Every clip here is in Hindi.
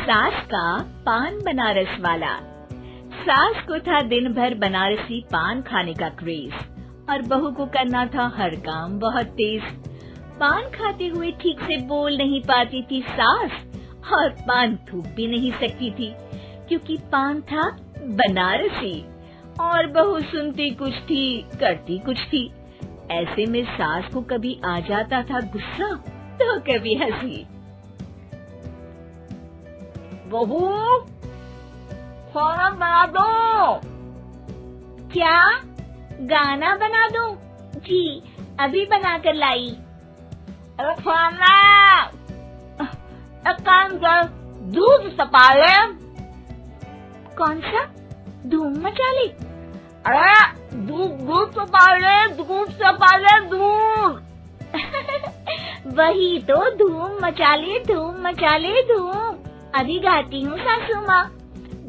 सास का पान बनारस वाला। सास को था दिन भर बनारसी पान खाने का क्रेज और बहू को करना था हर काम बहुत तेज। पान खाते हुए ठीक से बोल नहीं पाती थी सास और पान थूक भी नहीं सकती थी क्योंकि पान था बनारसी और बहू सुनती कुछ थी करती कुछ थी। ऐसे में सास को कभी आ जाता था गुस्सा तो कभी हंसी। बहू, खाना बना दो। क्या गाना बना दो? जी अभी बना कर लाई। अरे खाना, एक काम कर, दूध तपा ले। कौन सा? धूम मचा ले? अरे दूध तपा ले, दूध तपा ले, दूध। वही तो, धूम मचा ले, धूम मचा ले, धूम। अभी गाती हूँ सासू माँ।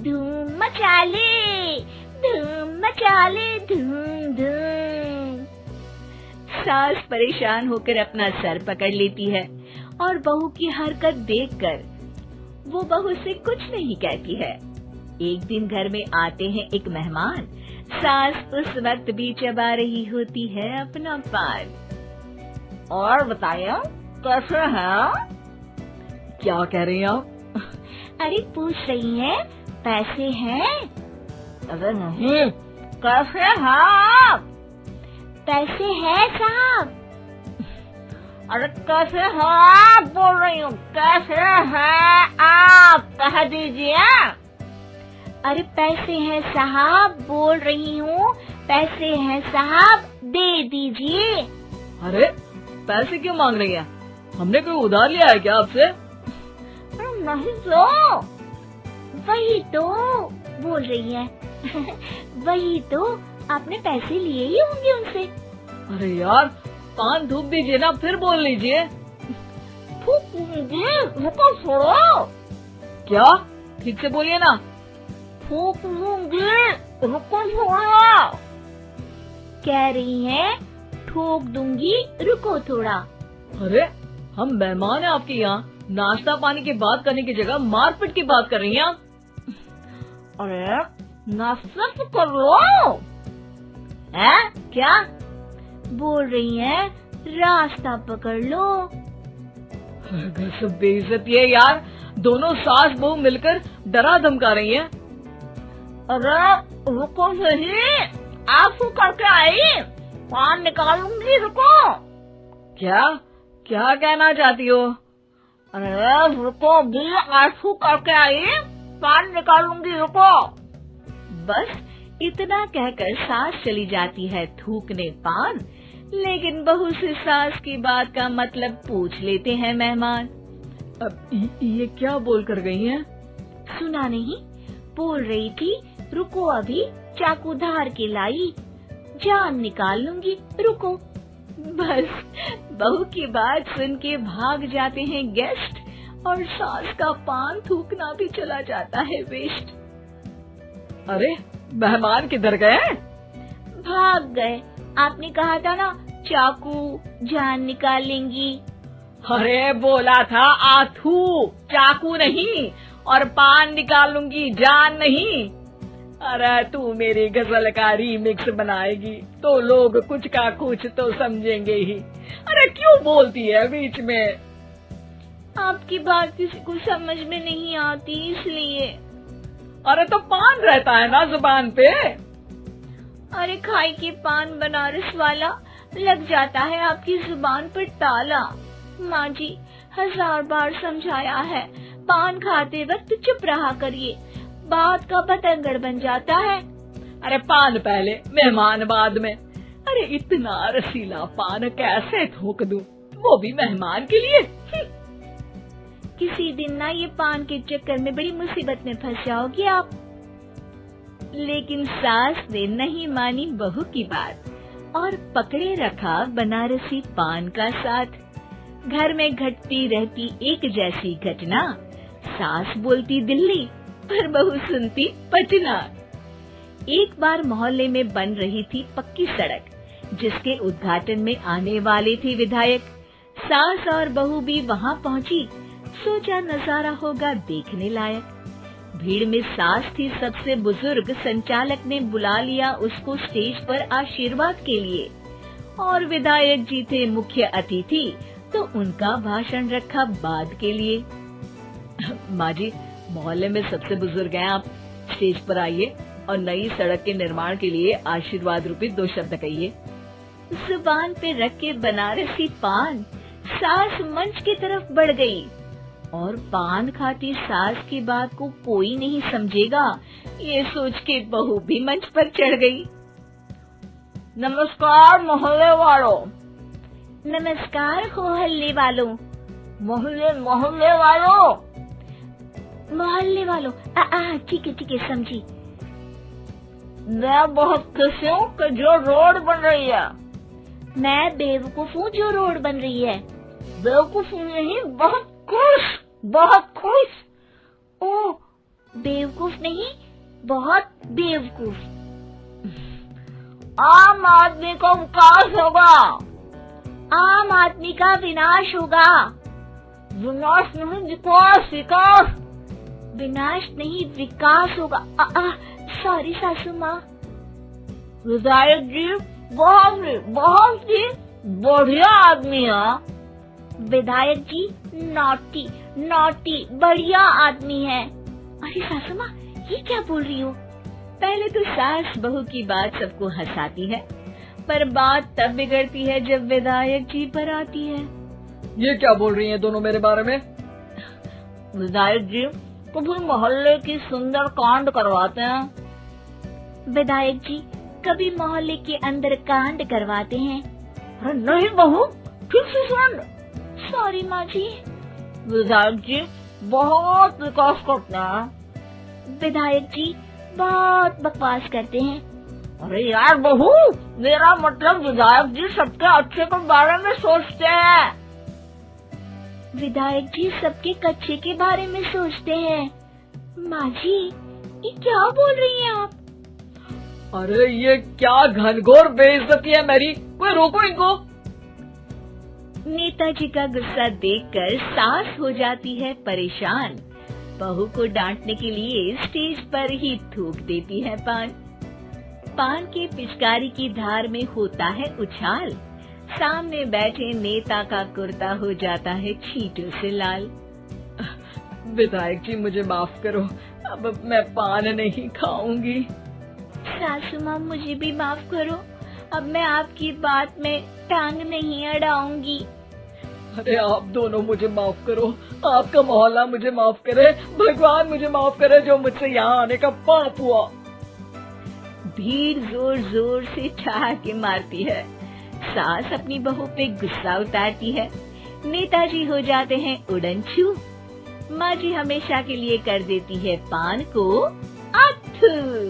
धूम मचा ले, धूम मचा ले, धूम धूम। सास परेशान होकर अपना सर पकड़ लेती है और बहू की हरकत देखकर वो बहू से कुछ नहीं कहती है। एक दिन घर में आते हैं एक मेहमान। सास उस वक्त भी चबा रही होती है अपना पान। और बताइए कैसे हैं? क्या कह रही हैं आप? अरे पूछ रही है पैसे हैं? अरे नहीं, कैसे हैं आप? पैसे हैं साहब। अरे कैसे हैं आप बोल रही हूँ, कैसे हैं आप कह दीजिए। अरे पैसे हैं साहब बोल रही हूँ, पैसे हैं साहब दे दीजिए। अरे पैसे क्यों मांग रही हैं? हमने कोई उधार लिया है क्या आपसे? नहीं तो। वही तो बोल रही है। वही तो, आपने पैसे लिए ही होंगे उनसे। अरे यार पान थूक दीजिए ना, फिर बोल लीजिए। थूक दीजिए, रुको छोड़ो। क्या? ठीक से बोलिए ना। थूक दूंगी, रुको छोड़ो। कह रही है ठोक दूंगी, रुको थोड़ा। अरे हम मेहमान हैं आपके यहाँ, नाश्ता पानी की बात करने की जगह मारपीट की बात कर रही हैं आप। अरे नाश्ता तो कर लो। है क्या बोल रही है? रास्ता पकड़ लो। सब बेइज्जती है यार, दोनों सास बहू मिलकर डरा धमका रही हैं। अरे रुको सही, आंसू करके आई, पान निकालूंगी, रुको। क्या क्या कहना चाहती हो? अरे रुको भी, आंसू करके आई, पान निकालूंगी, रुको। बस इतना कहकर सास चली जाती है थूकने पान, लेकिन बहू से सास की बात का मतलब पूछ लेते हैं मेहमान। अब ये क्या बोल कर गई हैं? सुना नहीं? बोल रही थी रुको अभी चाकू धार के लाई, जान निकाल लूंगी, रुको। बस बहू की बात सुन के भाग जाते हैं गेस्ट और सास का पान थूकना भी चला जाता है वेस्ट। अरे मेहमान किधर गए? भाग गए। आपने कहा था ना चाकू जान निकाल लेंगी। अरे बोला था आथू, चाकू नहीं, और पान निकाल लूंगी, जान नहीं। अरे तू मेरी गजल का रीमिक्स बनाएगी तो लोग कुछ का कुछ तो समझेंगे ही। अरे क्यों बोलती है बीच में? आपकी बात किसी को समझ में नहीं आती इसलिए। अरे तो पान रहता है ना जुबान पे। अरे खाई के पान बनारस वाला, लग जाता है आपकी जुबान पर ताला। माँ जी 1000 बार समझाया है, पान खाते वक्त चुप रहा करिए, बात का बतंगड़ बन जाता है। अरे पान पहले मेहमान बाद में। अरे इतना रसीला पान कैसे थूक दूं, वो भी मेहमान के लिए। किसी दिन ना ये पान के चक्कर में बड़ी मुसीबत में फंस जाओगी आप। लेकिन सास ने नहीं मानी बहू की बात और पकड़े रखा बनारसी पान का साथ। घर में घटती रहती एक जैसी घटना, सास बोलती दिल्ली पर बहू सुनती पटना। एक बार मोहल्ले में बन रही थी पक्की सड़क, जिसके उद्घाटन में आने वाले थे विधायक। सास और बहू भी वहां पहुंची। सोचा नजारा होगा देखने लायक। भीड़ में सास थी सबसे बुजुर्ग। संचालक ने बुला लिया उसको स्टेज पर आशीर्वाद के लिए, और विधायक जी थे मुख्य अतिथि, तो उनका भाषण रखा बाद के लिए। माँ जी, मोहल्ले में सबसे बुजुर्ग हैं आप, स्टेज पर आइए और नई सड़क के निर्माण के लिए आशीर्वाद रूपी 2 शब्द कहिए। जुबान पे रख के बनारसी पान सास मंच की तरफ बढ़ गई, और पान खाती सास की बात को कोई नहीं समझेगा, ये सोच के बहू भी मंच पर चढ़ गई। नमस्कार मोहल्ले वालों। नमस्कार मोहल्ले वालों। मोहल्ले वालों। मोहल्ले वालों, ठीक है समझी। मैं बहुत खुश हूँ कि जो रोड बन रही है। मैं बेवकूफ हूँ जो रोड बन रही है। बेवकूफ नहीं, बहुत खुश। ओह, बेवकूफ नहीं, बहुत बेवकूफ। आम आदमी को विकास होगा। आम आदमी का विनाश होगा। विनाश नहीं, विकास। विनाश नहीं, विकास होगा। सॉरी सासू माँ। विधायक जी बहुत ही बढ़िया आदमी है। विधायक जी नॉटी बढ़िया आदमी है। अरे सासू माँ, ये क्या बोल रही हो? पहले तो सास बहू की बात सबको हंसाती है, पर बात तब बिगड़ती है जब विधायक जी पर आती है। ये क्या बोल रही हैं दोनों मेरे बारे में? विधायक जी कभी मोहल्ले की सुंदर कांड करवाते हैं। विधायक जी कभी मोहल्ले के अंदर कांड करवाते हैं। अरे नहीं बहू, ठीक से सुन। सॉरी माँ जी। विधायक जी बहुत विकास करते हैं। विधायक जी बहुत बकवास करते हैं। अरे यार बहू, मेरा मतलब विधायक जी सबके अच्छे के बारे में सोचते हैं। विधायक जी सबके कच्चे के बारे में सोचते हैं। माँ जी, ये क्या बोल रही हैं आप? अरे ये क्या घनघोर बेइज्जती है मेरी, कोई रोको इनको। नेताजी का गुस्सा देखकर सास हो जाती है परेशान। बहू को डांटने के लिए स्टेज पर ही थूक देती है पान के पिचकारी की धार में होता है उछाल। सामने बैठे नेता का कुर्ता हो जाता है छींटों से लाल। विधायक जी मुझे माफ करो, अब मैं पान नहीं खाऊंगी। सासू माँ मुझे भी माफ करो, अब मैं आपकी बात में टांग नहीं अड़ाऊंगी। अरे आप दोनों मुझे माफ करो, आपका मोहल्ला मुझे माफ करे, भगवान मुझे माफ करे जो मुझसे यहाँ आने का पाप हुआ। भीड़ जोर जोर से ठहाके मारती है। सास अपनी बहू पे गुस्सा उतारती है। नेताजी हो जाते हैं उड़नछू। माँ जी हमेशा के लिए कर देती है पान को अथू।